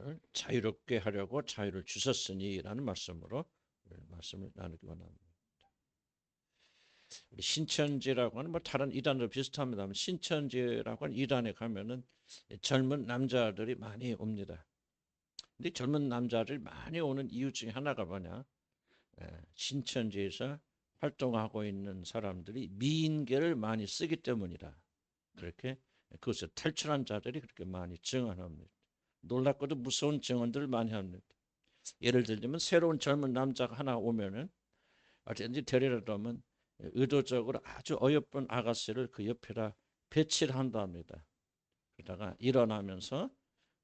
오늘 자유롭게 하려고 자유를 주셨으니라는 말씀으로 말씀을 나누기 원합니다. 우리 신천지라고 하는 다른 이단도 비슷합니다만 신천지라고 하는 이단에 가면은 젊은 남자들이 많이 옵니다. 근데 젊은 남자들이 많이 오는 이유 중에 하나가 뭐냐? 신천지에서 활동하고 있는 사람들이 미인계를 많이 쓰기 때문이다. 그렇게 그것을 탈출한 자들이 그렇게 많이 증언합니다. 놀랍고도 무서운 증언들을 많이 합니다. 예를 들면 새로운 젊은 남자가 하나 오면은 어쩐지 데리러 오면 의도적으로 아주 어여쁜 아가씨를 그 옆에다 배치를 한답니다. 그러다가 일어나면서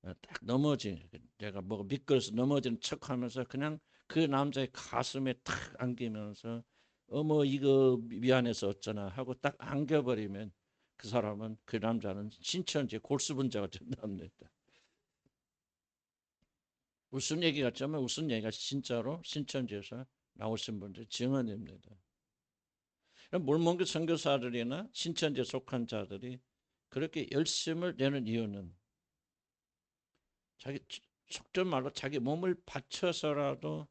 딱 넘어진 내가 뭐 미끄러서 넘어지는 척하면서 그냥 그 남자의 가슴에 탁 안기면서 어머 이거 미안해서 어쩌나 하고 딱 안겨버리면 그 사람은 그 남자는 신천지 골수분자가 된답니다. 무슨 얘기 같지만 무슨 얘기가 진짜로 신천지에서 나오신 분들 증언입니다. 몰몬교 선교사들이나 신천지에 속한 자들이 그렇게 열심을 내는 이유는 자기 속된 말로 자기 몸을 바쳐서라도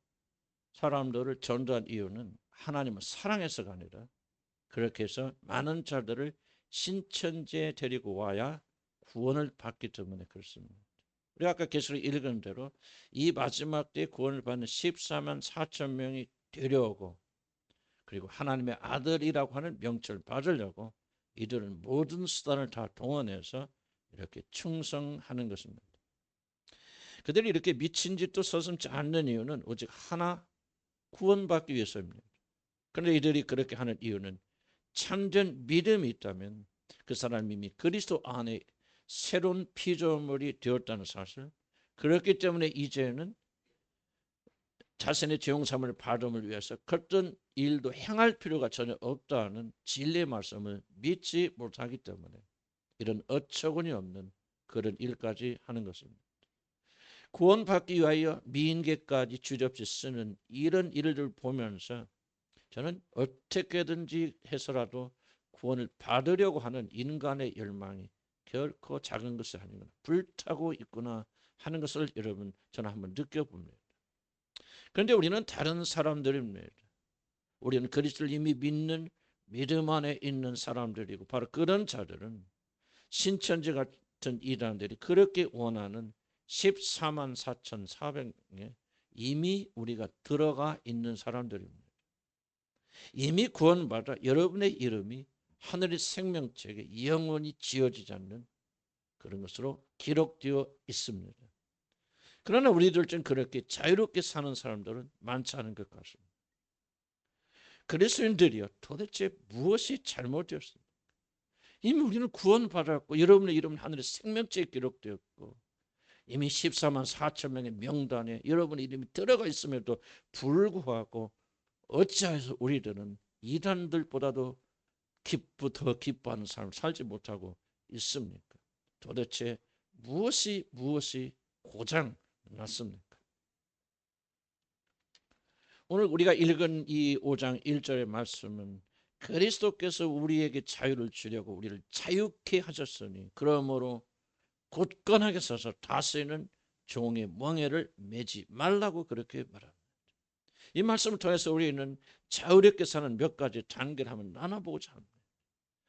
사람들을 전도한 이유는 하나님을 사랑해서가 아니라 그렇게 해서 많은 자들을 신천지에 데리고 와야 구원을 받기 때문에 그렇습니다. 우리 아까 계시록 읽은 대로 이 마지막 때에 구원을 받는 14만 4천 명이 데려오고 그리고 하나님의 아들이라고 하는 명칭을 받으려고 이들은 모든 수단을 다 동원해서 이렇게 충성하는 것입니다. 그들이 이렇게 미친 짓도 서슴지 않는 이유는 오직 하나 구원받기 위해서입니다. 그런데 이들이 그렇게 하는 이유는 참된 믿음이 있다면 그 사람이 이미 그리스도 안에 새로운 피조물이 되었다는 사실, 그렇기 때문에 이제는 자신의 죄용삼을 받음을 위해서 어떤 일도 행할 필요가 전혀 없다는 진리의 말씀을 믿지 못하기 때문에 이런 어처구니 없는 그런 일까지 하는 것입니다. 구원받기 위하여 미인계까지 주저없이 쓰는 이런 일을 보면서 저는 어떻게든지 해서라도 구원을 받으려고 하는 인간의 열망이 결코 작은 것이 아니구나, 불타고 있구나 하는 것을 여러분 저는 한번 느껴봅니다. 그런데 우리는 다른 사람들입니다. 우리는 그리스도를 이미 믿는 믿음 안에 있는 사람들이고 바로 그런 자들은 신천지 같은 이단들이 그렇게 원하는 14만 4,400명에 이미 우리가 들어가 있는 사람들입니다. 이미 구원받아 여러분의 이름이 하늘의 생명책에 영원히 지어지지 않는 그런 것으로 기록되어 있습니다. 그러나 우리들 중 그렇게 자유롭게 사는 사람들은 많지 않은 것 같습니다. 그리스도인들이요, 도대체 무엇이 잘못되었습니까? 이미 우리는 구원받았고 여러분의 이름은 하늘의 생명책에 기록되었고 이미 14만 4천 명의 명단에 여러분의 이름이 들어가 있음에도 불구하고 어찌하여서 우리들은 이단들보다도 더 기뻐하는 삶을 살지 못하고 있습니까? 도대체 무엇이 고장 났습니까? 오늘 우리가 읽은 이 5장 1절의 말씀은 그리스도께서 우리에게 자유를 주려고 우리를 자유케 하셨으니 그러므로 굳건하게 서서 다스리는 종의 멍에를 매지 말라고 그렇게 말합니다. 이 말씀을 통해서 우리는 자유롭게 사는 몇 가지 단계를 한번 나눠보고자 합니다.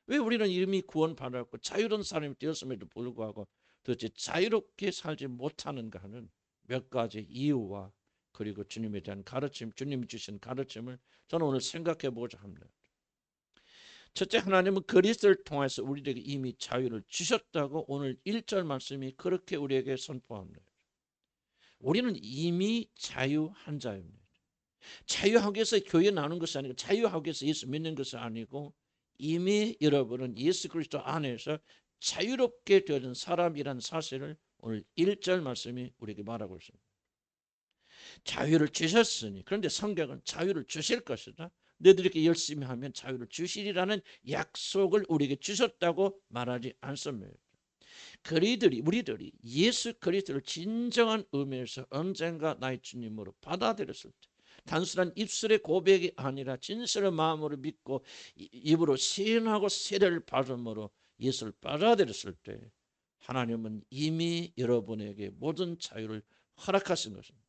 왜 우리는 이미 구원받았고 자유로운 사람이 되었음에도 불구하고 도대체 자유롭게 살지 못하는가 하는 몇 가지 이유와 그리고 주님에 대한 가르침, 주님이 주신 가르침을 저는 오늘 생각해 보고자 합니다. 첫째, 하나님은 그리스도를 통해서 우리에게 이미 자유를 주셨다고 오늘 1절 말씀이 그렇게 우리에게 선포합니다. 우리는 이미 자유한 자입니다. 자유하기 위해서 교회 나오는 것이 아니고 자유하기 위해서 예수 믿는 것이 아니고 이미 여러분은 예수 그리스도 안에서 자유롭게 되어진 사람이라는 사실을 오늘 1절 말씀이 우리에게 말하고 있습니다. 자유를 주셨으니, 그런데 성경은 자유를 주실 것이다, 너희들이 이렇게 열심히 하면 자유를 주시리라는 약속을 우리에게 주셨다고 말하지 않습니다. 우리들이 예수 그리스도를 진정한 의미에서 언젠가 나의 주님으로 받아들였을 때, 단순한 입술의 고백이 아니라 진실의 마음으로 믿고 입으로 시인하고 세례를 받음으로 예수를 받아들였을 때 하나님은 이미 여러분에게 모든 자유를 허락하신 것입니다.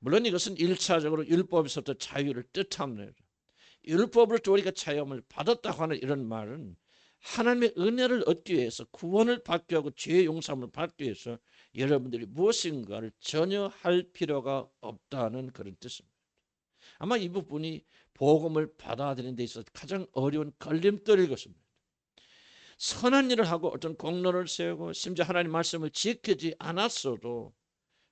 물론 이것은 1차적으로 율법에서부터 자유를 뜻합니다. 율법으로부터 우리가 자유함을 받았다고 하는 이런 말은 하나님의 은혜를 얻기 위해서, 구원을 받기 하고 죄의 용서함을 받기 위해서 여러분들이 무엇인가를 전혀 할 필요가 없다는 그런 뜻입니다. 아마 이 부분이 복음을 받아들이는 데 있어서 가장 어려운 걸림돌일 것입니다. 선한 일을 하고 어떤 공로를 세우고 심지어 하나님 말씀을 지키지 않았어도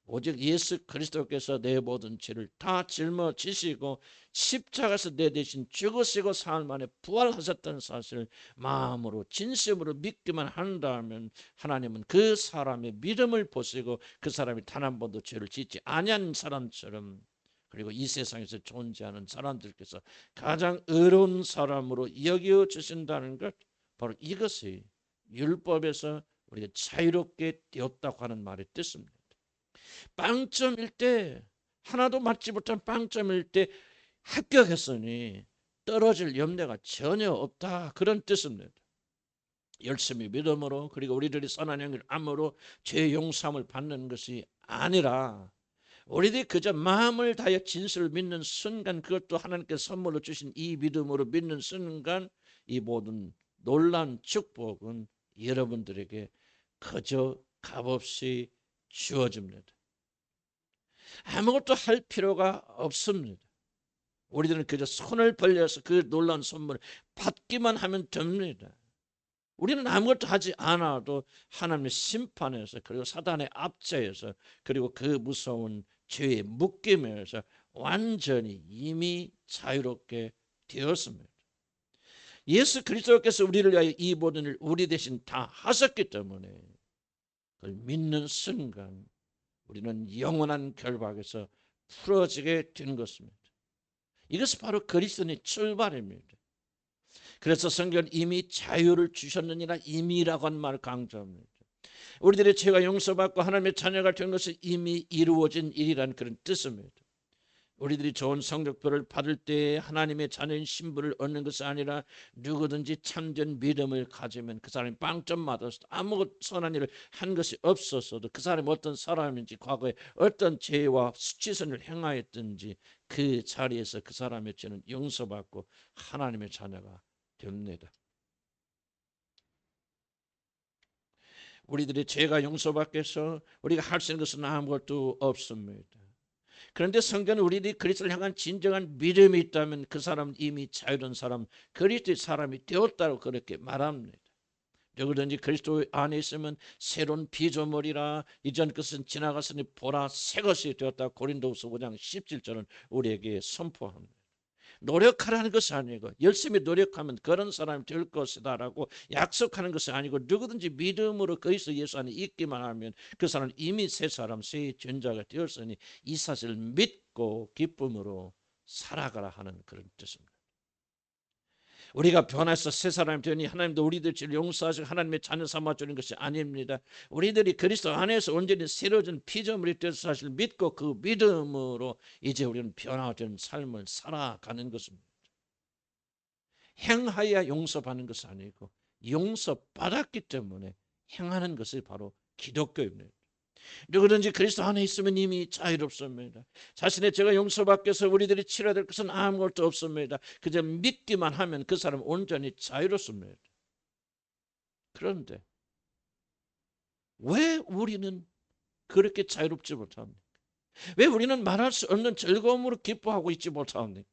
오직 예수 그리스도께서 내 모든 죄를 다 짊어지시고 십자가에서 내 대신 죽으시고 사흘 만에 부활하셨다는 사실을 마음으로 진심으로 믿기만 한다면 하나님은 그 사람의 믿음을 보시고 그 사람이 단 한 번도 죄를 짓지 아니한 사람처럼, 그리고 이 세상에서 존재하는 사람들께서 가장 의로운 사람으로 여겨 주신다는 것, 바로 이것이 율법에서 우리가 자유롭게 되었다고 하는 말의 뜻입니다. 빵점일 때, 하나도 맞지 못한 빵점일 때 합격했으니 떨어질 염려가 전혀 없다, 그런 뜻입니다. 열심히 믿음으로, 그리고 우리들이 선한 행위를 함으로 죄 용서함을 받는 것이 아니라 우리들이 그저 마음을 다해 진실을 믿는 순간, 그것도 하나님께서 선물로 주신 이 믿음으로 믿는 순간, 이 모든 놀라운 축복은 여러분들에게 그저 값없이 주어집니다. 아무것도 할 필요가 없습니다. 우리들은 그저 손을 벌려서 그 놀라운 선물을 받기만 하면 됩니다. 우리는 아무것도 하지 않아도 하나님의 심판에서, 그리고 사단의 압제에서, 그리고 그 무서운 죄의 묶임에서 완전히 이미 자유롭게 되었습니다. 예수 그리스도께서 우리를 위하여 이 모든 일 우리 대신 다 하셨기 때문에 그걸 믿는 순간 우리는 영원한 결박에서 풀어지게 된 것입니다. 이것이 바로 그리스도의 출발입니다. 그래서 성경은 이미 자유를 주셨느니라, 이미라고 한 말을 강조합니다. 우리들의 죄가 용서받고 하나님의 자녀가 된 것이 이미 이루어진 일이라는 그런 뜻입니다. 우리들이 좋은 성적표를 받을 때 하나님의 자녀인 신분을 얻는 것이 아니라 누구든지 참된 믿음을 가지면 그 사람이 빵점 맞았어도 아무 선한 일을 한 것이 없었어도 그 사람이 어떤 사람인지, 과거에 어떤 죄와 수치선을 행하였든지 그 자리에서 그 사람의 죄는 용서받고 하나님의 자녀가 됩니다. 우리들의 죄가 용서받기 위해서 우리가 할 수 있는 것은 아무것도 없습니다. 그런데 성경은 우리들이 그리스도를 향한 진정한 믿음이 있다면 그 사람은 이미 자유로운 사람, 그리스도의 사람이 되었다고 그렇게 말합니다. 누구든지 그리스도 안에 있으면 새로운 피조물이라, 이전 것은 지나갔으니 보라 새 것이 되었다, 고린도후서 5장 17절은 우리에게 선포합니다. 노력하라는 것이 아니고 열심히 노력하면 그런 사람이 될 것이다 라고 약속하는 것이 아니고, 누구든지 믿음으로 그리스도 예수 안에 있기만 하면 그 사람은 이미 새 사람, 새 존재가 되었으니 이 사실을 믿고 기쁨으로 살아가라 하는 그런 뜻입니다. 우리가 변해서 새 사람이 되니 하나님도 우리들 죄를 용서하시고 하나님의 자녀 삼아주는 것이 아닙니다. 우리들이 그리스도 안에서 온전히 새로워진 피조물이 되어서 사실 믿고 그 믿음으로 이제 우리는 변화된 삶을 살아가는 것입니다. 행하여 용서받는 것이 아니고 용서받았기 때문에 행하는 것이 바로 기독교입니다. 누구든지 그리스도 안에 있으면 이미 자유롭습니다. 자신의 죄가 용서받기 위해서 우리들이 치러야 될 것은 아무것도 없습니다. 그저 믿기만 하면 그 사람은 온전히 자유롭습니다. 그런데 왜 우리는 그렇게 자유롭지 못합니까? 왜 우리는 말할 수 없는 즐거움으로 기뻐하고 있지 못합니까?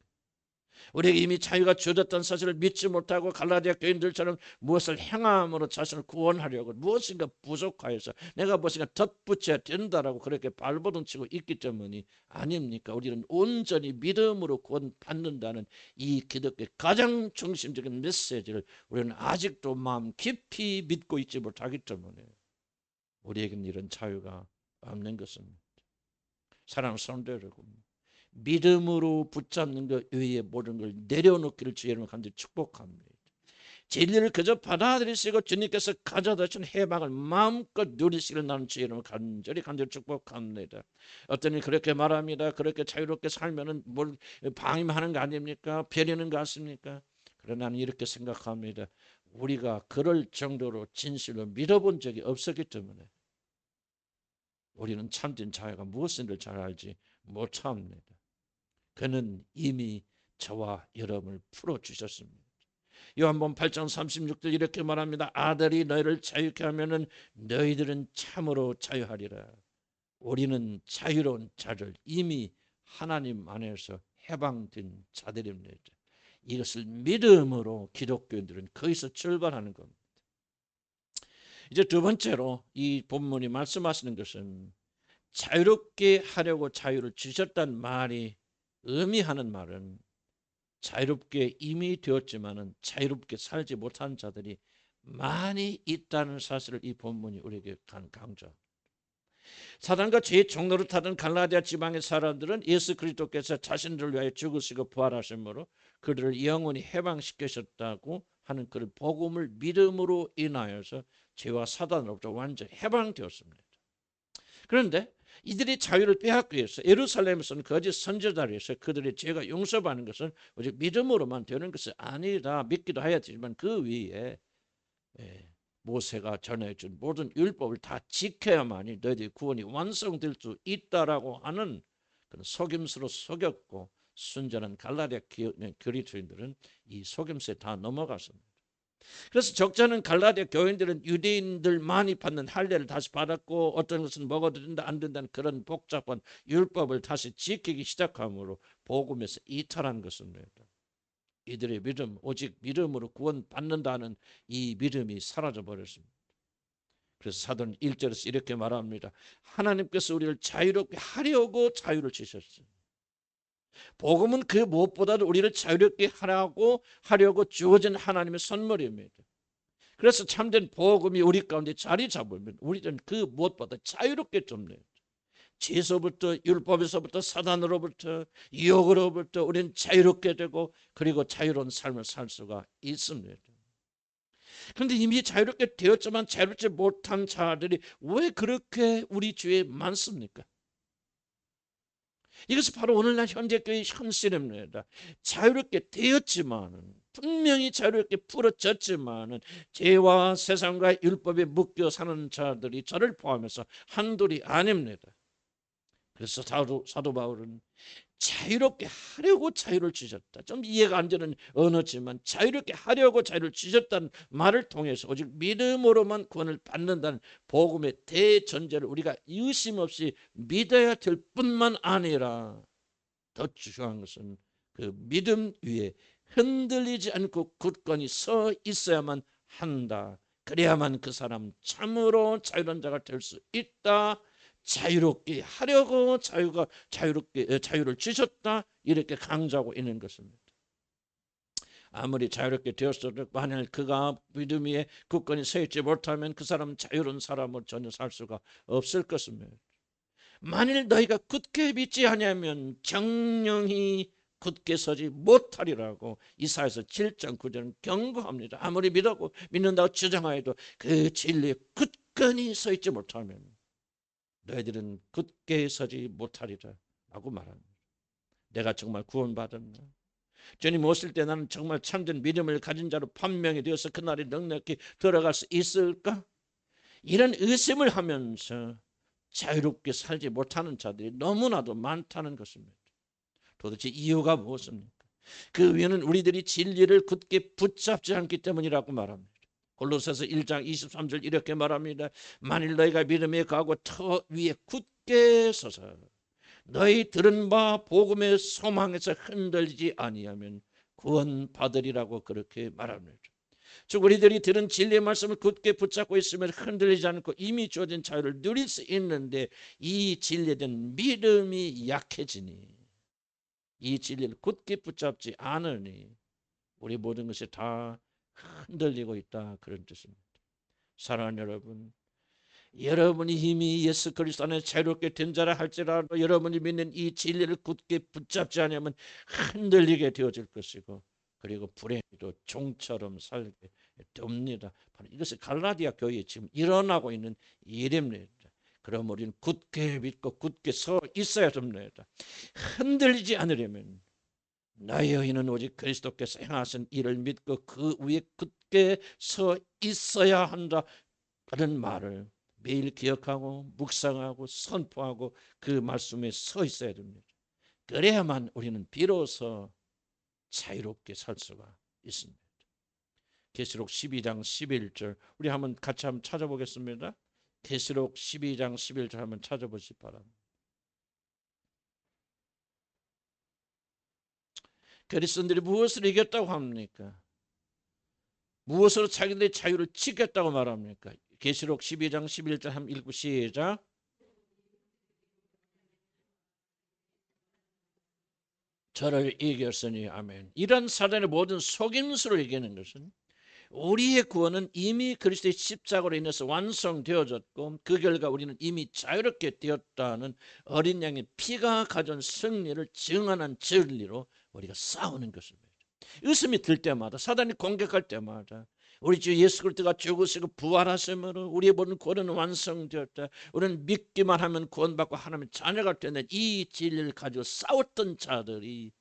우리에게 이미 자유가 주어졌다는 사실을 믿지 못하고 갈라디아 교인들처럼 무엇을 행함으로 자신을 구원하려고 무엇인가 부족하여서 내가 무엇인가 덧붙여야 된다라고 그렇게 발버둥치고 있기 때문이 아닙니까? 우리는 온전히 믿음으로 구원받는다는 이 기독교의 가장 중심적인 메시지를 우리는 아직도 마음 깊이 믿고 있지 못하기 때문에 우리에게는 이런 자유가 없는 것입니다. 사랑하는 성도 여러분, 믿음으로 붙잡는 것 외에 모든 걸 내려놓기를 주의 이름으로 간절히 축복합니다. 진리를 그저 받아들이시고 주님께서 가져다 준 해방을 마음껏 누리시기를 나는 주의 이름으로 간절히 축복합니다. 어떤 이 그렇게 말합니다. 그렇게 자유롭게 살면은 뭘 방임하는 거 아닙니까? 배려는 거 같습니까? 그러나 나는 이렇게 생각합니다. 우리가 그럴 정도로 진실로 믿어본 적이 없었기 때문에 우리는 참된 자유가 무엇인지를 잘 알지 못합니다. 그는 이미 저와 여러분을 풀어주셨습니다. 요한복음 8장 36절 이렇게 말합니다. 아들이 너희를 자유케 하면은 너희들은 참으로 자유하리라. 우리는 자유로운 자를 이미 하나님 안에서 해방된 자들입니다. 이것을 믿음으로 기독교인들은 거기서 출발하는 겁니다. 이제 두 번째로 이 본문이 말씀하시는 것은 자유롭게 하려고 자유를 주셨다는 말이 의미하는 말은 자유롭게 이미 되었지만은 자유롭게 살지 못한 자들이 많이 있다는 사실을 이 본문이 우리에게 강조합니다. 사단과 죄의 종로를 타던 갈라디아 지방의 사람들은 예수 그리스도께서 자신들을 위하여 죽으시고 부활하심으로 그들을 영원히 해방시키셨다고 하는 그 복음을 믿음으로 인하여서 죄와 사단으로부터 완전히 해방되었습니다. 그런데 이들이 자유를 빼앗기 위해서 예루살렘에서는 거짓 선지자들에서 그들의 죄가 용서받는 것은 오직 믿음으로만 되는 것이 아니라 믿기도 해야 되지만 그 위에 모세가 전해준 모든 율법을 다 지켜야만이 너희들의 구원이 완성될 수 있다라고 하는 그런 속임수로 속였고 순전한 갈라디아 그리스도인들은 이 속임수에 다 넘어갔습니다. 그래서 적잖은 갈라디아 교인들은 유대인들 많이 받는 할례를 다시 받았고 어떤 것은 먹어도 된다 안 된다는 그런 복잡한 율법을 다시 지키기 시작함으로 복음에서 이탈한 것입니다. 이들의 믿음, 오직 믿음으로 구원받는다는 이 믿음이 사라져버렸습니다. 그래서 사도는 1절에서 이렇게 말합니다. 하나님께서 우리를 자유롭게 하려고 자유를 주셨어요. 복음은 그 무엇보다도 우리를 자유롭게 하려고 주어진 하나님의 선물입니다. 그래서 참된 복음이 우리 가운데 자리 잡으면 우리는 그 무엇보다 자유롭게 됩니다. 죄서부터 율법에서부터 사단으로부터 유혹으로부터 우리는 자유롭게 되고 그리고 자유로운 삶을 살 수가 있습니다. 그런데 이미 자유롭게 되었지만 자유롭지 못한 자들이 왜 그렇게 우리 주위에 많습니까? 이것이 바로 오늘날 현재 교회의 현실입니다. 자유롭게 되었지만은 분명히 자유롭게 풀어졌지만은 죄와 세상과 율법에 묶여 사는 자들이 저를 포함해서 한둘이 아닙니다. 그래서 사도 바울은 자유롭게 하려고 자유를 주셨다. 좀 이해가 안 되는 언어지만 자유롭게 하려고 자유를 주셨다는 말을 통해서 오직 믿음으로만 구원을 받는다는 복음의 대전제를 우리가 의심 없이 믿어야 될 뿐만 아니라 더 중요한 것은 그 믿음 위에 흔들리지 않고 굳건히 서 있어야만 한다. 그래야만 그 사람 참으로 자유로운 자가 될 수 있다. 자유롭게 하려고 자유를 주셨다 이렇게 강조하고 있는 것입니다. 아무리 자유롭게 되었어도 만일 그가 믿음 위에 굳건히 서 있지 못하면 그 사람은 자유로운 사람으로 전혀 살 수가 없을 것입니다. 만일 너희가 굳게 믿지 아니하면 정령이 굳게 서지 못하리라고 이사야서 7장 9절은 경고합니다. 아무리 믿는다고 주장하여도 그 진리에 굳건히 서 있지 못하면 너희들은 굳게 서지 못하리라 라고 말합니다. 내가 정말 구원받았나? 주님 오실 때 나는 정말 참된 믿음을 가진 자로 판명이 되어서 그날에 넉넉히 들어갈 수 있을까? 이런 의심을 하면서 자유롭게 살지 못하는 자들이 너무나도 많다는 것입니다. 도대체 이유가 무엇입니까? 그 위에는 우리들이 진리를 굳게 붙잡지 않기 때문이라고 말합니다. 골로새서 1장 23절 이렇게 말합니다. 만일 너희가 믿음에 가고 터 위에 굳게 서서 너희 들은 바 복음의 소망에서 흔들리지 아니하면 구원 받으리라고 그렇게 말합니다. 즉 우리들이 들은 진리의 말씀을 굳게 붙잡고 있으면 흔들리지 않고 이미 주어진 자유를 누릴 수 있는데 이 진리에 대한 믿음이 약해지니 이 진리를 굳게 붙잡지 않으니 우리 모든 것이 다 흔들리고 있다 그런 뜻입니다. 사랑하는 여러분, 여러분이 이미 예수 그리스도 안에 자유롭게 된 자라 할지라도 여러분이 믿는 이 진리를 굳게 붙잡지 않으면 흔들리게 되어질 것이고 그리고 불행히도 종처럼 살게 됩니다. 바로 이것이 갈라디아 교회에 지금 일어나고 있는 일입니다. 그럼 우리는 굳게 믿고 굳게 서 있어야 됩니다. 흔들리지 않으려면 너희는 오직 그리스도께서 행하신 일을 믿고 그 위에 굳게 굳게 서 있어야 한다. 그런 말을 매일 기억하고 묵상하고 선포하고 그 말씀에 서 있어야 됩니다. 그래야만 우리는 비로소 자유롭게 살 수가 있습니다. 계시록 12장 11절 우리 같이 한번 찾아보겠습니다. 계시록 12장 11절 한번 찾아보시기 바랍니다. 그리스도인들이 무엇을 이겼다고 합니까? 무엇으로 자기들의 자유를 지켰다고 말합니까? 계시록 12장 11절 한번 읽고 시작. 저를 이겼으니 아멘. 이런 사단의 모든 속임수를 이기는 것은 우리의 구원은 이미 그리스도의 십자가로 인해서 완성되어졌고 그 결과 우리는 이미 자유롭게 되었다는 어린 양의 피가 가져온 승리를 증언한 진리로 우리가 싸우는 것입니다. 의심이 들 때마다 사단이 공격할 때마다 우리 주 예수 그리스도가 죽으시고 부활하심으로 우리의 모든 구원은 완성되었다. 우리는 믿기만 하면 구원받고 하나님의 자녀가 되는 이 진리를 가지고 싸웠던 자들이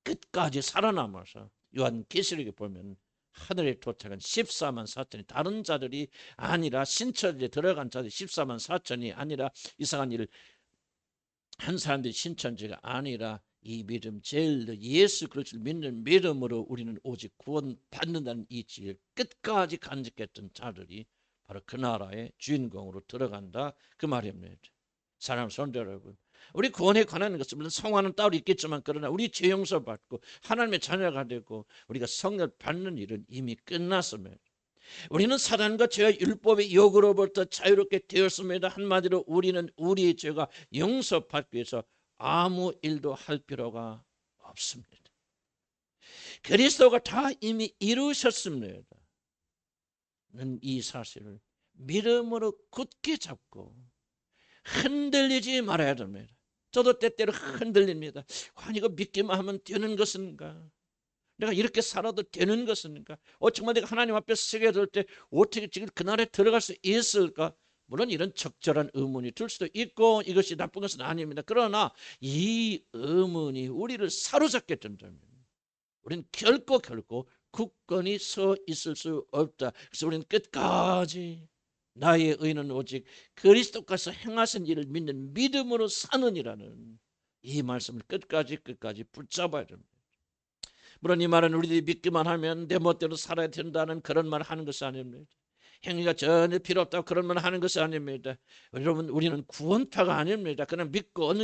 끝까지 살아남아서 요한계시록에 보면 하늘에 도착한 14만 4천이 다른 자들이 아니라 신천지에 들어간 자들이 14만 4천이 아니라 이상한 일을 한 사람들이 신천지가 아니라 이 믿음 제일 예수 그리스도를 믿는 믿음으로 우리는 오직 구원받는다는 이 진리를 끝까지 간직했던 자들이 바로 그 나라의 주인공으로 들어간다 그 말입니다. 사랑하는 성도 여러분, 우리 구원에 관한 것은 물론 성화는 따로 있겠지만 그러나 우리 죄 용서 받고 하나님의 자녀가 되고 우리가 성령 받는 일은 이미 끝났습니다. 우리는 사단과 죄와 율법의 욕으로부터 자유롭게 되었습니다. 한마디로 우리는 우리의 죄가 용서받기 위해서 아무 일도 할 필요가 없습니다. 그리스도가 다 이미 이루셨습니다. 이 사실을 믿음으로 굳게 잡고 흔들리지 말아야 됩니다. 저도 때때로 흔들립니다. 이거 믿기만 하면 되는 것인가? 내가 이렇게 살아도 되는 것인가? 정말 내가 하나님 앞에 서게 될 때 어떻게 지금 그날에 들어갈 수 있을까? 물론 이런 적절한 의문이 들 수도 있고 이것이 나쁜 것은 아닙니다. 그러나 이 의문이 우리를 사로잡게 된다면 우리는 결코 굳건히 서 있을 수 없다. 그래서 우리는 끝까지 나의 의는 오직 그리스도께서 행하신 일을 믿는 믿음으로 사느니라는 이 말씀을 끝까지 붙잡아야 됩니다. 물론 이 말은 우리들이 믿기만 하면 내 멋대로 살아야 된다는 그런 말을 하는 것이 아닙니다. 행위가 전혀 필요 없다고 그런 말을 하는 것이 아닙니다. 여러분, 우리는 구원파가 아닙니다. 그냥 믿고 어느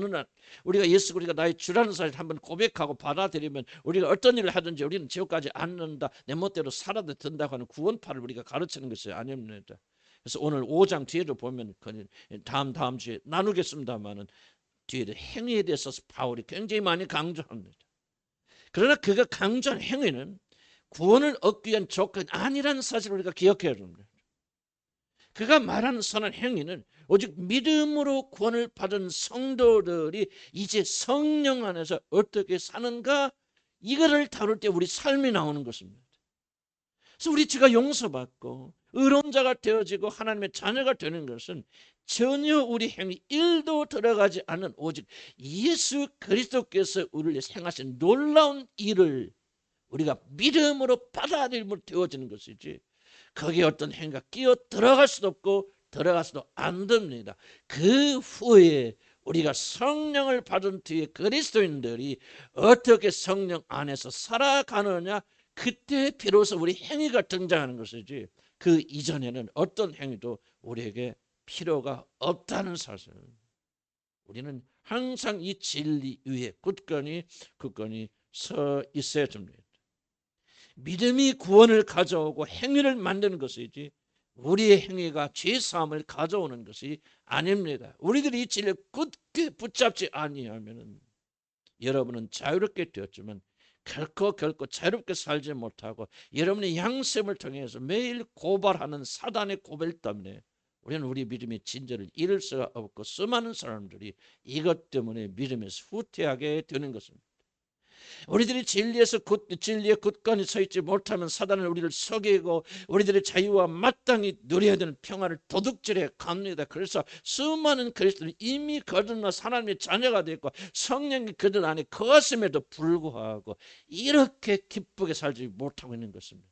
날 우리가 예수 그리스도가 나의 주라는 사실을 한번 고백하고 받아들이면 우리가 어떤 일을 하든지 우리는 지옥까지 않는다, 내 멋대로 살아도 된다고 하는 구원파를 우리가 가르치는 것이 아닙니다. 그래서 오늘 5장 뒤에도 보면 다음 주에 나누겠습니다만은 뒤에 행위에 대해서 바울이 굉장히 많이 강조합니다. 그러나 그가 강조한 행위는 구원을 얻기 위한 조건이 아니라는 사실을 우리가 기억해야 됩니다. 그가 말하는 선한 행위는 오직 믿음으로 구원을 받은 성도들이 이제 성령 안에서 어떻게 사는가, 이거를 다룰 때 우리 삶이 나오는 것입니다. 그래서 우리 죄가 용서받고 의로운 자가 되어지고 하나님의 자녀가 되는 것은 전혀 우리 행위 1도 들어가지 않은 오직 예수 그리스도께서 우리를 위해 행하신 놀라운 일을 우리가 믿음으로 받아들임으로 되어지는 것이지, 거기에 어떤 행위가 끼어 들어갈 수도 없고 들어가서도 안 됩니다. 그 후에 우리가 성령을 받은 뒤에 그리스도인들이 어떻게 성령 안에서 살아가느냐, 그때 비로소 우리 행위가 등장하는 것이지, 그 이전에는 어떤 행위도 우리에게 필요가 없다는 사실. 우리는 항상 이 진리 위에 굳건히 서 있어야 됩니다. 믿음이 구원을 가져오고 행위를 만드는 것이지 우리의 행위가 죄사함을 가져오는 것이 아닙니다. 우리들이 이 진리를 굳게 붙잡지 아니하면 여러분은 자유롭게 되었지만 결코 자유롭게 살지 못하고 여러분의 양심을 통해서 매일 고발하는 사단의 고발 때문에 우리는 우리 믿음의 진저를 잃을 수가 없고 수많은 사람들이 이것 때문에 믿음에서 후퇴하게 되는 것입니다. 우리들이 진리에 굳건히 서 있지 못하면 사단은 우리를 속이고 우리들의 자유와 마땅히 누려야 되는 평화를 도둑질해 갑니다. 그래서 수많은 그리스도인이 이미 거듭나 하나님의 자녀가 되었고 성령이 그들 안에 거하심에도 불구하고 이렇게 기쁘게 살지 못하고 있는 것입니다.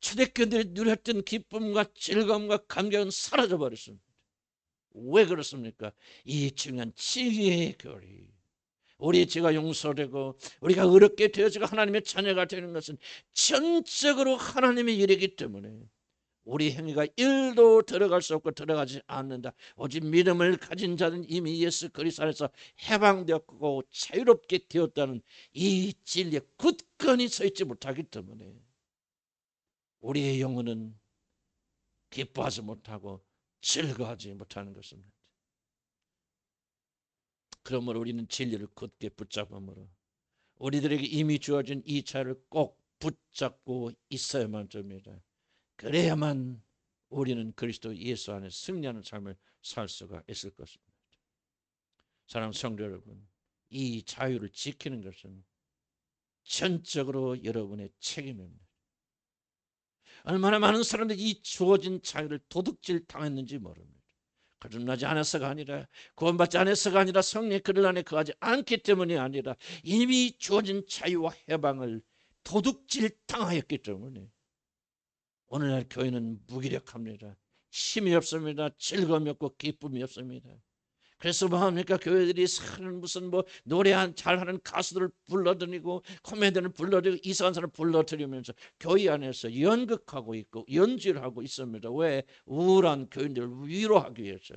초대교인들이 누렸던 기쁨과 즐거움과 감격은 사라져 버렸습니다. 왜 그렇습니까? 이 중요한 지혜의 교리, 우리 죄가 용서되고 우리가 의롭게 되어지고 하나님의 자녀가 되는 것은 전적으로 하나님의 일이기 때문에 우리 행위가 1도 들어갈 수 없고 들어가지 않는다. 오직 믿음을 가진 자는 이미 예수 그리스도 안에서 해방되었고 자유롭게 되었다는 이 진리에 굳건히 서 있지 못하기 때문에 우리의 영혼은 기뻐하지 못하고 즐거워하지 못하는 것입니다. 그러므로 우리는 진리를 굳게 붙잡음으로 우리들에게 이미 주어진 이 자유를 꼭 붙잡고 있어야만 됩니다. 그래야만 우리는 그리스도 예수 안에 승리하는 삶을 살 수가 있을 것입니다. 사랑하는 성도 여러분, 이 자유를 지키는 것은 전적으로 여러분의 책임입니다. 얼마나 많은 사람들이 이 주어진 자유를 도둑질 당했는지 모릅니다. 거듭나지 않아서가 아니라, 구원받지 않아서가 아니라, 성령의 그를 안에 거하지 않기 때문이 아니라 이미 주어진 자유와 해방을 도둑질 당하였기 때문에 오늘날 교회는 무기력합니다. 힘이 없습니다. 즐거움이 없고 기쁨이 없습니다. 그래서 뭐합니까? 교회들이 무슨 노래 잘하는 가수들을 불러들이고 코미디언을 불러들이고 이상한 사람을 불러들이면서 교회 안에서 연극하고 있고 연주를 하고 있습니다. 왜? 우울한 교인들을 위로하기 위해서.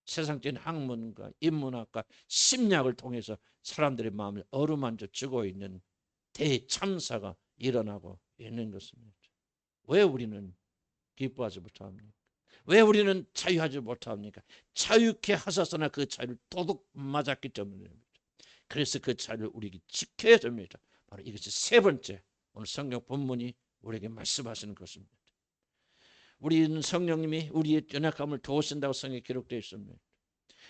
세상적인 학문과 인문학과 심리학을 통해서 사람들의 마음을 어루만져 주고 있는 대참사가 일어나고 있는 것입니다. 왜 우리는 기뻐하지 못합니까? 왜 우리는 자유하지 못합니까? 자유케 하사서나 그 자유를 도둑 맞았기 때문입니다. 그래서 그 자유를 우리에게 지켜야 됩니다. 바로 이것이 세 번째 오늘 성경 본문이 우리에게 말씀하시는 것입니다. 우리는 성령님이 우리의 연약함을 도우신다고 성경에 기록되어 있습니다.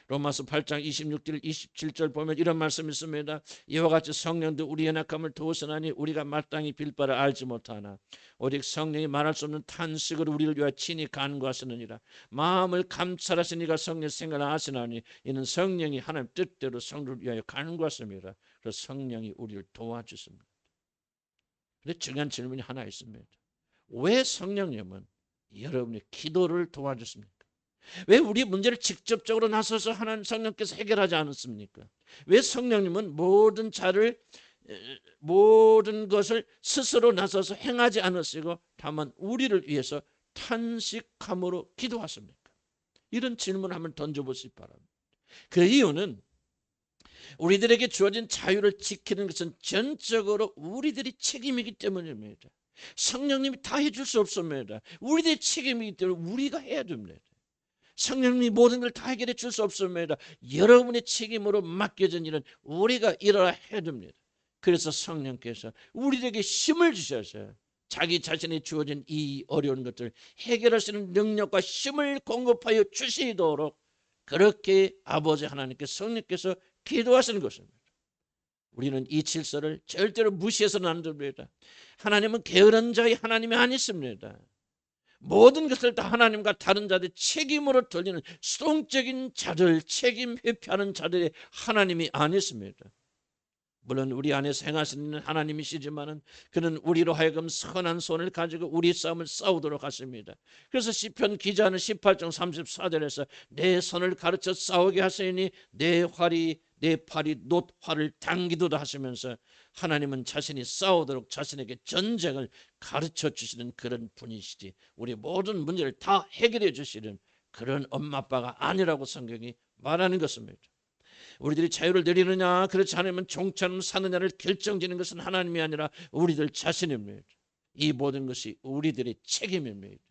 로마서 8장 26절 27절 보면 이런 말씀이 있습니다. 이와 같이 성령도 우리 연약함을 도우시나니 우리가 마땅히 빌 바를 알지 못하나 오직 성령이 말할 수 없는 탄식으로 우리를 위하여 친히 간구하시느니라. 마음을 감찰하시니가 성령 생각을 하시나니 이는 성령이 하나님 뜻대로 성도를 위하여 간구하십니다. 그래서 성령이 우리를 도와주십니다. 그런데 중요한 질문이 하나 있습니다. 왜 성령님은 여러분의 기도를 도와주십니까? 왜 우리 문제를 직접적으로 나서서 하나님 성령께서 해결하지 않았습니까? 왜 성령님은 모든 것을 스스로 나서서 행하지 않으시고 다만 우리를 위해서 탄식함으로 기도하십니까? 이런 질문을 한번 던져보시기 바랍니다. 그 이유는 우리들에게 주어진 자유를 지키는 것은 전적으로 우리들이 책임이기 때문입니다. 성령님이 다 해줄 수 없습니다. 우리들의 책임이기 때문에 우리가 해야 됩니다. 성령님이 모든 걸 다 해결해 줄 수 없습니다. 여러분의 책임으로 맡겨진 일은 우리가 일어나 해야 됩니다. 그래서 성령께서 우리에게 힘을 주셔서 자기 자신이 주어진 이 어려운 것들을 해결할 수 있는 능력과 힘을 공급하여 주시도록 그렇게 아버지 하나님께 성령께서 기도하시는 것입니다. 우리는 이 질서를 절대로 무시해서는 안 됩니다. 하나님은 게으른 자의 하나님이 아니십니다. 모든 것을 다 하나님과 다른 자들의 책임으로 돌리는 수동적인 자들, 책임 회피하는 자들의 하나님이 아니십니다. 물론 우리 안에서 행하시는 하나님이시지만은 그는 우리로 하여금 선한 손을 가지고 우리 싸움을 싸우도록 하십니다. 그래서 시편 기자는 18장 34절에서 내 손을 가르쳐 싸우게 하시니 내 팔이 놋활을 당기도다 하시면서 하나님은 자신이 싸우도록 자신에게 전쟁을 가르쳐 주시는 그런 분이시지 우리 모든 문제를 다 해결해 주시는 그런 엄마 아빠가 아니라고 성경이 말하는 것입니다. 우리들이 자유를 누리느냐 그렇지 않으면 종처럼 사느냐를 결정지는 것은 하나님이 아니라 우리들 자신입니다. 이 모든 것이 우리들의 책임입니다.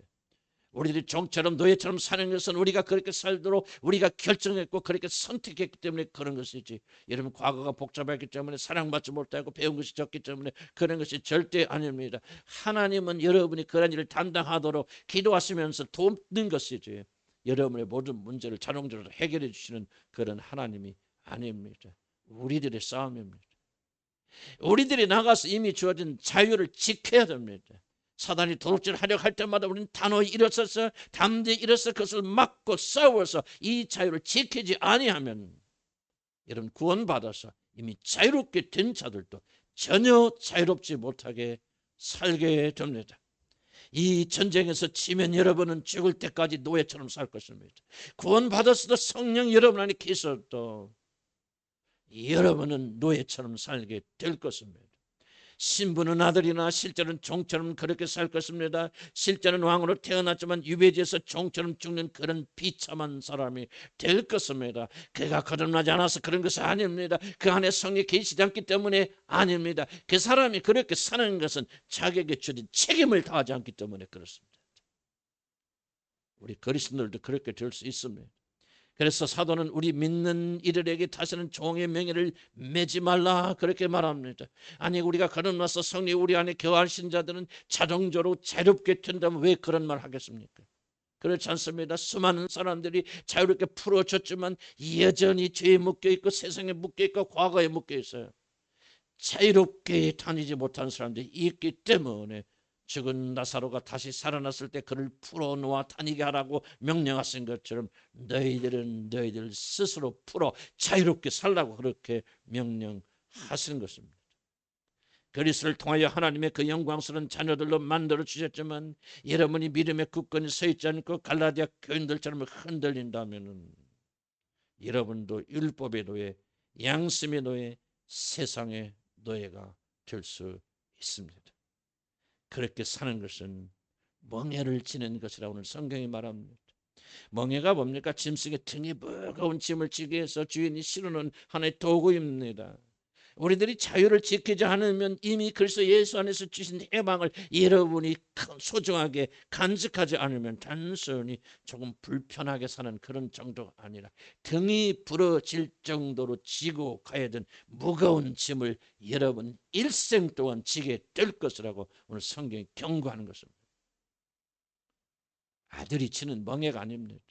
우리들이 종처럼 노예처럼 사는 것은 우리가 그렇게 살도록 우리가 결정했고 그렇게 선택했기 때문에 그런 것이지, 여러분 과거가 복잡했기 때문에 사랑받지 못하고 배운 것이 적기 때문에 그런 것이 절대 아닙니다. 하나님은 여러분이 그런 일을 담당하도록 기도하시면서 돕는 것이지 여러분의 모든 문제를 자동적으로 해결해 주시는 그런 하나님이 아닙니다. 우리들의 싸움입니다. 우리들이 나가서 이미 주어진 자유를 지켜야 됩니다. 사단이 도둑질 하려고 할 때마다 우리는 단호히 일어서서 담대히 일어서 그것을 막고 싸워서 이 자유를 지키지 아니하면 여러분 구원받아서 이미 자유롭게 된 자들도 전혀 자유롭지 못하게 살게 됩니다. 이 전쟁에서 지면 여러분은 죽을 때까지 노예처럼 살 것입니다. 구원받았어도 성령 여러분 안에 계셔도 여러분은 노예처럼 살게 될 것입니다. 신부는 아들이나 실제로는 종처럼 그렇게 살 것입니다. 실제는 왕으로 태어났지만 유배지에서 종처럼 죽는 그런 비참한 사람이 될 것입니다. 그가 거듭나지 않아서 그런 것이 아닙니다. 그 안에 성령이 계시지 않기 때문에 아닙니다. 그 사람이 그렇게 사는 것은 자기에게 주어진 책임을 다하지 않기 때문에 그렇습니다. 우리 그리스도인들도 그렇게 될 수 있습니다. 그래서 사도는 우리 믿는 이들에게 다시는 종의 명예를 매지 말라 그렇게 말합니다. 아니 우리가 거듭나서 성령 우리 안에 거하신 자들은 자동적으로 자유롭게 된다면 왜 그런 말 하겠습니까? 그렇지 않습니다. 수많은 사람들이 자유롭게 풀어졌지만 여전히 죄에 묶여있고 세상에 묶여있고 과거에 묶여있어요. 자유롭게 다니지 못한 사람들이 있기 때문에 죽은 나사로가 다시 살아났을 때 그를 풀어놓아 다니게 하라고 명령하신 것처럼 너희들은 너희들 스스로 풀어 자유롭게 살라고 그렇게 명령하시는 것입니다. 그리스도를 통하여 하나님의 그 영광스러운 자녀들로 만들어 주셨지만 여러분이 믿음에 굳건히 서 있지 않고 갈라디아 교인들처럼 흔들린다면 여러분도 율법의 노예, 양심의 노예, 세상의 노예가 될 수 있습니다. 그렇게 사는 것은 멍에를 지는 것이라고 오늘 성경이 말합니다. 멍에가 뭡니까? 짐승의 등에 무거운 짐을 지게 해서 주인이 실어놓은 하나의 도구입니다. 우리들이 자유를 지키지 않으면 이미 그리스도 예수 안에서 주신 해방을 여러분이 소중하게 간직하지 않으면 단순히 조금 불편하게 사는 그런 정도가 아니라 등이 부러질 정도로 지고 가야 되는 무거운 짐을 여러분 일생 동안 지게 될 것이라고 오늘 성경이 경고하는 것입니다. 아들이 치는 멍에가 아닙니다.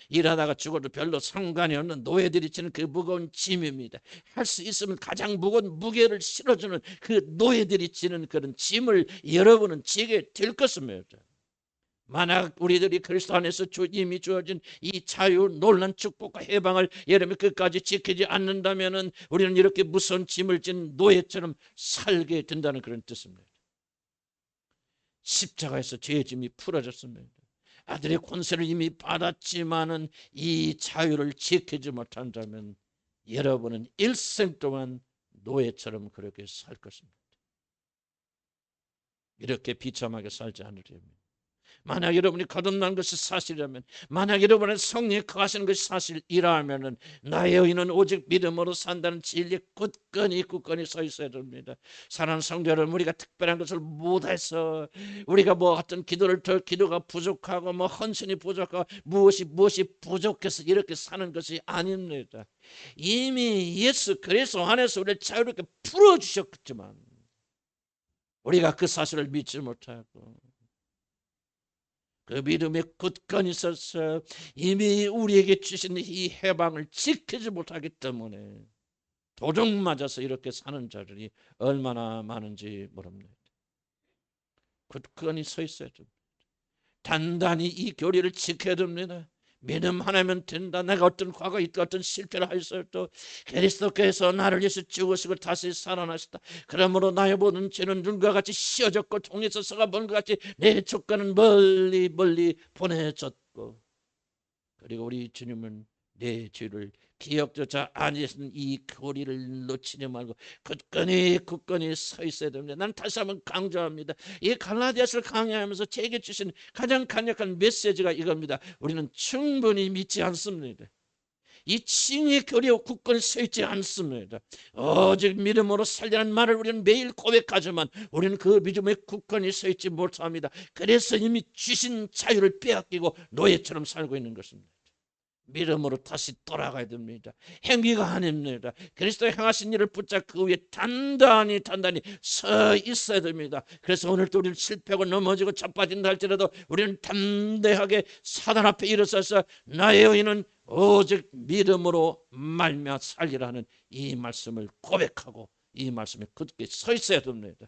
일하다가 죽어도 별로 상관이 없는 노예들이 지는 그 무거운 짐입니다. 할 수 있으면 가장 무거운 무게를 실어주는 그 노예들이 지는 그런 짐을 여러분은 지게 될 것입니다. 만약 우리들이 그리스도 안에서 이미 주어진 이 자유, 놀란 축복과 해방을 여러분이 끝까지 지키지 않는다면 우리는 이렇게 무서운 짐을 진 노예처럼 살게 된다는 그런 뜻입니다. 십자가에서 죄의 짐이 풀어졌습니다. 아들의 권세를 이미 받았지만은 이 자유를 지키지 못한다면 여러분은 일생 동안 노예처럼 그렇게 살 것입니다. 이렇게 비참하게 살지 않으려면, 만약 여러분이 거듭난 것이 사실이라면, 만약 여러분의 성령이 거하시는 것이 사실이라면 나의 의인은 오직 믿음으로 산다는 진리에 굳건히 서 있어야 됩니다. 사랑하는 성도 여러분, 우리가 특별한 것을 못해서 우리가 뭐 어떤 기도가 부족하고 뭐 헌신이 부족하고 무엇이 부족해서 이렇게 사는 것이 아닙니다. 이미 예수 그리스도 안에서 우리를 자유롭게 풀어주셨지만 우리가 그 사실을 믿지 못하고 그 믿음에 굳건히 서서 이미 우리에게 주신 이 해방을 지키지 못하기 때문에 도둑 맞아서 이렇게 사는 자들이 얼마나 많은지 모릅니다. 굳건히 서 있어야 됩니다. 단단히 이 교리를 지켜야 됩니다. 믿음 하나면 된다. 내가 어떤 과거 어떤 실패를 하였어도 그리스도께서 나를 위해서 죽으시고 다시 살아나셨다. 그러므로 나의 모든 죄는 눈과 같이 씌어졌고 종에서 서가 먼 것 같이 내 조건은 멀리 보내졌고, 그리고 우리 주님은 내 죄를 기억조차 아니하시는 이 교리를 놓치지 말고 굳건히 서 있어야 됩니다. 난 다시 한번 강조합니다. 이 갈라디아서를 강의하면서 제게 주신 가장 강력한 메시지가 이겁니다. 우리는 충분히 믿지 않습니다. 이 칭의 교리에 굳건히 서 있지 않습니다. 오직 믿음으로 살리라는 말을 우리는 매일 고백하지만 우리는 그 믿음에 굳건히 서 있지 못합니다. 그래서 이미 주신 자유를 빼앗기고 노예처럼 살고 있는 것입니다. 믿음으로 다시 돌아가야 됩니다. 행위가 아닙니다. 그리스도의 행하신 일을 붙잡고 그 위에 단단히 서 있어야 됩니다. 그래서 오늘도 우리는 실패하고 넘어지고 자빠진다 할지라도 우리는 담대하게 사단 앞에 일어서서 나의 의인은 오직 믿음으로 말미암아 살리라는 이 말씀을 고백하고 이 말씀에 굳게 서 있어야 됩니다.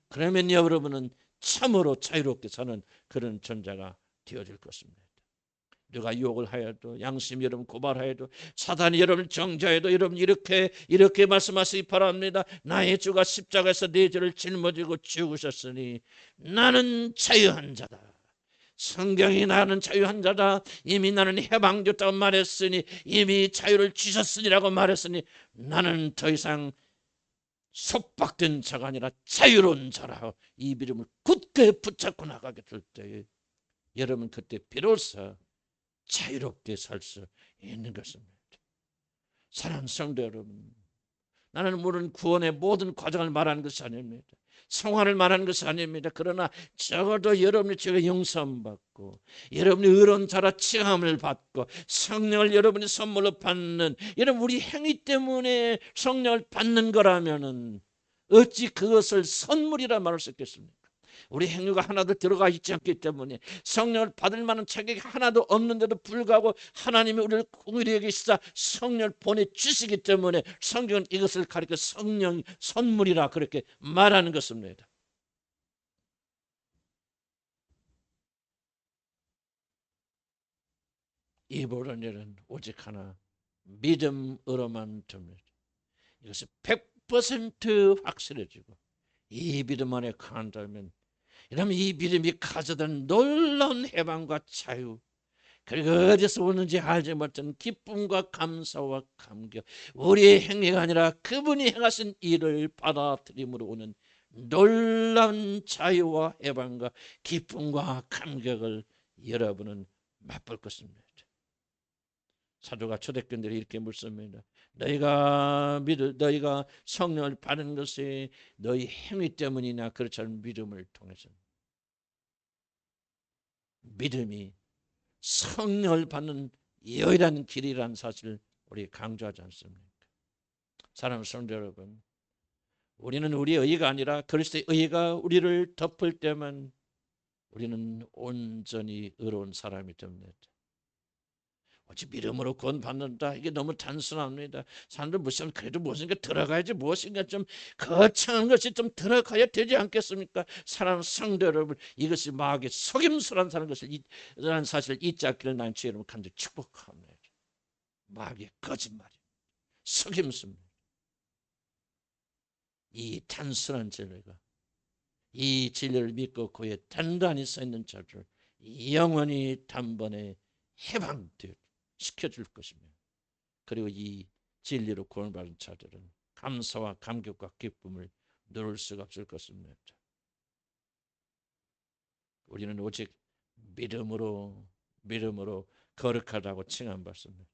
그러면 여러분은 참으로 자유롭게 사는 그런 존재가 되어질 것입니다. 누가 유혹을 하여도, 양심 여러분 고발하여도, 사단이 여러분을 정죄해도 여러분 이렇게 말씀하시기 바랍니다. 나의 주가 십자가에서 내 죄를 짊어지고 죽으셨으니 나는 자유한 자다. 성경이 나는 자유한 자다. 이미 나는 해방됐다고 말했으니, 이미 자유를 주셨으니라고 말했으니 나는 더 이상 속박된 자가 아니라 자유로운 자라. 이 믿음을 굳게 붙잡고 나가게 될 때에 여러분 그때 비로소 자유롭게 살 수 있는 것입니다. 사랑하는 성도 여러분, 나는 물론 구원의 모든 과정을 말하는 것이 아닙니다. 성화를 말하는 것이 아닙니다. 그러나 적어도 여러분이 죄가 용서받고 여러분이 의로운 자라 칭함을 받고 성령을 여러분이 선물로 받는, 여러분 우리 행위 때문에 성령을 받는 거라면은 어찌 그것을 선물이라 말할 수 있겠습니까? 우리 행위가 하나도 들어가 있지 않기 때문에 성령을 받을 만한 자격이 하나도 없는데도 불구하고 하나님이 우리에게 시사 성령을 보내주시기 때문에 성경은 이것을 가리켜 성령 선물이라 그렇게 말하는 것입니다. 이 모든 일은 오직 하나, 믿음으로만 됩니다. 이것이 100% 확실해지고 이 믿음 안에 강한다면, 이러면 이 믿음이 가져다는 놀라운 해방과 자유, 그리고 어디서 오는지 알지 못한 기쁨과 감사와 감격, 우리의 행위가 아니라 그분이 행하신 일을 받아들임으로 오는 놀라운 자유와 해방과 기쁨과 감격을 여러분은 맛볼 것입니다. 사도가 초대교인들이 이렇게 묻습니다. 너희가 성령을 받은 것이 너희 행위 때문이냐, 그렇지 않은 믿음을 통해서. 믿음이 성령을 받는 유일한 길이라는 사실을 우리 강조하지 않습니까? 사랑하는 성도 여러분, 우리는 우리의 의의가 아니라 그리스도의 의의가 우리를 덮을 때만 우리는 온전히 의로운 사람이 됩니다. 어찌 믿음으로 구원받는다, 이게 너무 단순합니다. 사람들 무슨 그래도 무엇인가 들어가야지, 무엇인가 좀 거창한 것이 좀 들어가야 되지 않겠습니까? 사랑하는 성도 여러분, 이것이 마귀의 속임수라는 사실을 잊지 않기를 나는 주의 이름으로 간절히 축복합니다. 마귀의 거짓말이 속임수입니다. 이 단순한 진리가, 이 진리를 믿고 그에 단단히 서 있는 자들 영원히 단번에 해방되어 시켜줄 것입니다. 그리고 이 진리로 구원받은 자들은 감사와 감격과 기쁨을 누릴 수가 없을 것입니다. 우리는 오직 믿음으로 거룩하다고 칭함받습니다.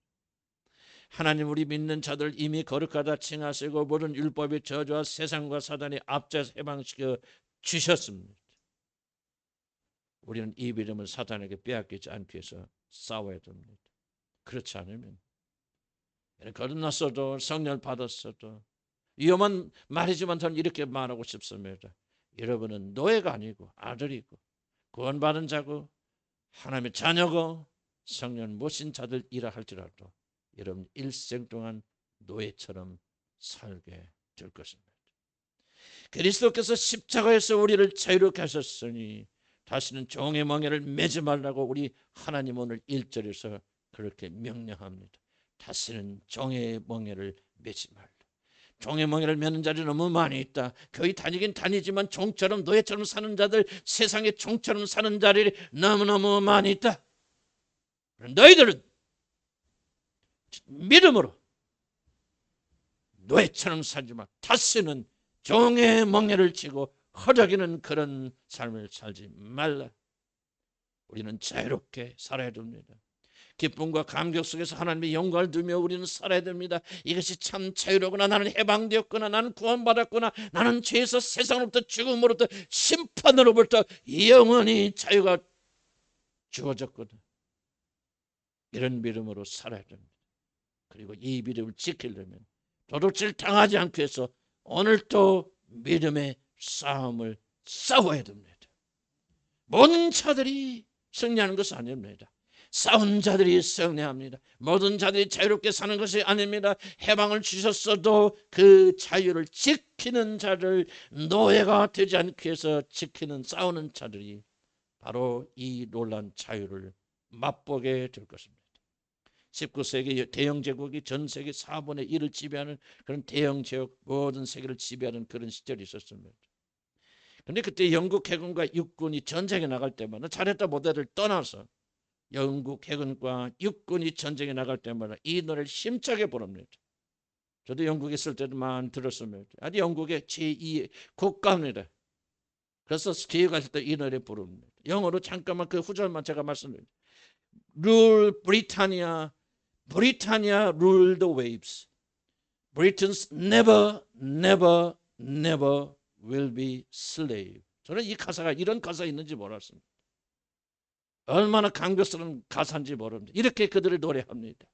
하나님 우리 믿는 자들 이미 거룩하다 칭하시고 모든 율법의 저주와 세상과 사단이 앞서서 해방시켜 주셨습니다. 우리는 이 믿음을 사단에게 빼앗기지 않기 위해서 싸워야 됩니다. 그렇지 않으면 거듭났어도 성령을 받았어도, 위험한 말이지만 저는 이렇게 말하고 싶습니다. 여러분은 노예가 아니고 아들이고 구원받은 자고 하나님의 자녀고 성령 모신 자들이라 할지라도 여러분 일생 동안 노예처럼 살게 될 것입니다. 그리스도께서 십자가에서 우리를 자유롭게 하셨으니 다시는 종의 멍에를 매지 말라고 우리 하나님 오늘 1절에서 그렇게 명령합니다. 다시는 종의 멍에를 매지 말라. 종의 멍에를 매는 자들이 너무 많이 있다. 교회 다니긴 다니지만 종처럼 노예처럼 사는 자들, 세상의 종처럼 사는 자들이 너무너무 많이 있다. 너희들은 믿음으로 노예처럼 살지 마. 다시는 종의 멍에를 치고 허덕이는 그런 삶을 살지 말라. 우리는 자유롭게 살아야 됩니다. 기쁨과 감격 속에서 하나님의 영광을 누리며 우리는 살아야 됩니다. 이것이 참 자유로구나. 나는 해방되었구나. 나는 구원받았구나. 나는 죄에서 세상으로부터 죽음으로부터 심판으로부터 영원히 자유가 주어졌거든. 이런 믿음으로 살아야 됩니다. 그리고 이 믿음을 지키려면 도둑질 당하지 않기 위해서 오늘도 믿음의 싸움을 싸워야 됩니다. 모든 자들이 승리하는 것은 아닙니다. 싸운 자들이 승리합니다. 모든 자들이 자유롭게 사는 것이 아닙니다. 해방을 주셨어도 그 자유를 지키는 자를 노예가 되지 않기 위해서 지키는 싸우는 자들이 바로 이 놀라운 자유를 맛보게 될 것입니다. 19세기 대영 제국이 전 세계 4분의 1을 지배하는 그런 대영 제국, 모든 세계를 지배하는 그런 시절이 있었습니다. 그런데 그때 영국 해군과 육군이 전쟁에 나갈 때마다 잘했다 못했다를 떠나서 영국 해군과 육군이 전쟁에 나갈 때마다 이 노래를 힘차게 부릅니다. 저도 영국에 있을 때도 많이 들었습니다. 아주 영국의 제2의 국가입니다. 그래서 스키에 갔을 때 이 노래 부릅니다. 영어로 잠깐만 그 후절만 제가 말씀드립니다. Rule Britannia, Britannia rule the waves. Britons never, never, never will be slave. 저는 이 가사가 이런 가사 있는지 몰랐습니다. 얼마나 감격스러운 가사인지 모릅니다. 이렇게 그들을 노래합니다.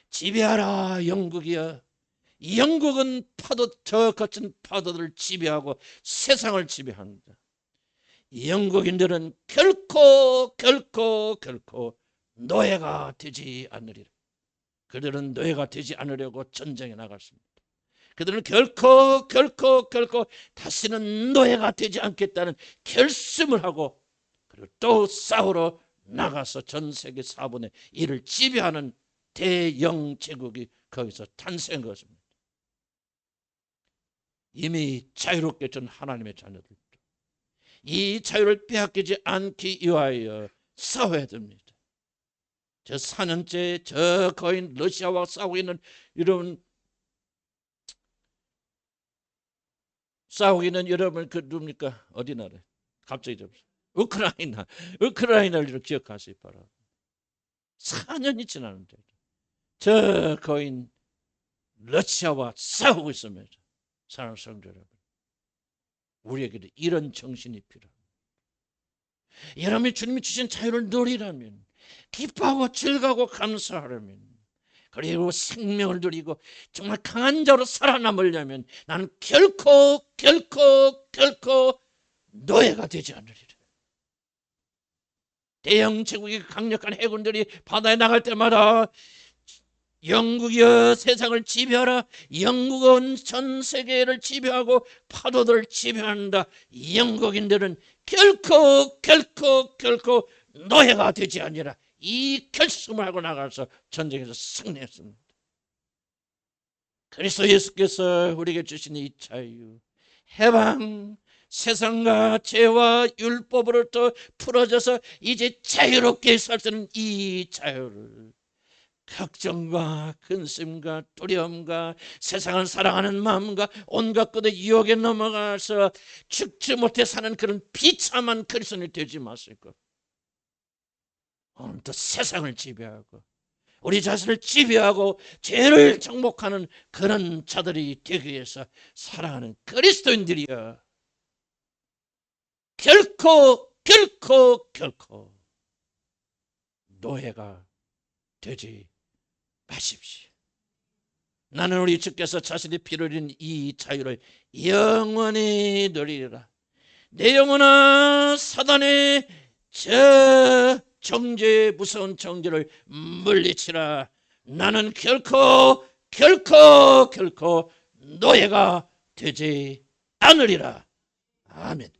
지배하라 영국이여. 영국은 파도, 저 거친 파도들을 지배하고 세상을 지배합니다. 영국인들은 결코 노예가 되지 않으리라. 그들은 노예가 되지 않으려고 전쟁에 나갔습니다. 그들은 결코 다시는 노예가 되지 않겠다는 결심을 하고 그리고 또 싸우러 나가서 전 세계 4분의 1을 지배하는 대영 제국이 거기서 탄생한 것입니다. 이미 자유롭게 전 하나님의 자녀들, 이 자유를 빼앗기지 않기 위하여 싸워야 됩니다. 저 4년째 저 거인 러시아와 싸우고 있는 여러분, 그 누굽니까? 어디 나라? 갑자기 좀 우크라이나를 기억하시기 바랍니다. 4년이 지났는데 저 거인 러시아와 싸우고 있습니다. 사랑하는 성도 여러분, 우리에게도 이런 정신이 필요합니다. 여러분이 주님이 주신 자유를 누리라면, 기뻐하고 즐거워 감사하려면, 그리고 생명을 누리고 정말 강한 자로 살아남으려면 나는 결코 노예가 되지 않으리라. 대영 제국의 강력한 해군들이 바다에 나갈 때마다 영국이여 세상을 지배하라. 영국은 전 세계를 지배하고 파도들을 지배한다. 영국인들은 결코 노예가 되지 아니라 이 결심을 하고 나가서 전쟁에서 승리했습니다. 그리스도 예수께서 우리에게 주신 이 자유, 해방, 세상과 죄와 율법으로부터 풀어져서 이제 자유롭게 살 수 있는 이 자유를 걱정과 근심과 두려움과 세상을 사랑하는 마음과 온갖 것의 유혹에 넘어가서 죽지 못해 사는 그런 비참한 그리스도인이 되지 마실 것. 오늘도 세상을 지배하고 우리 자신을 지배하고 죄를 정복하는 그런 자들이 되기 위해서 살아가는 그리스도인들이여, 결코 노예가 되지 마십시오. 나는 우리 주께서 자신의 피를 흘린 이 자유를 영원히 누리리라. 내 영혼아, 사단의 저 정죄의 무서운 정죄를 물리치라. 나는 결코 노예가 되지 않으리라. 아멘.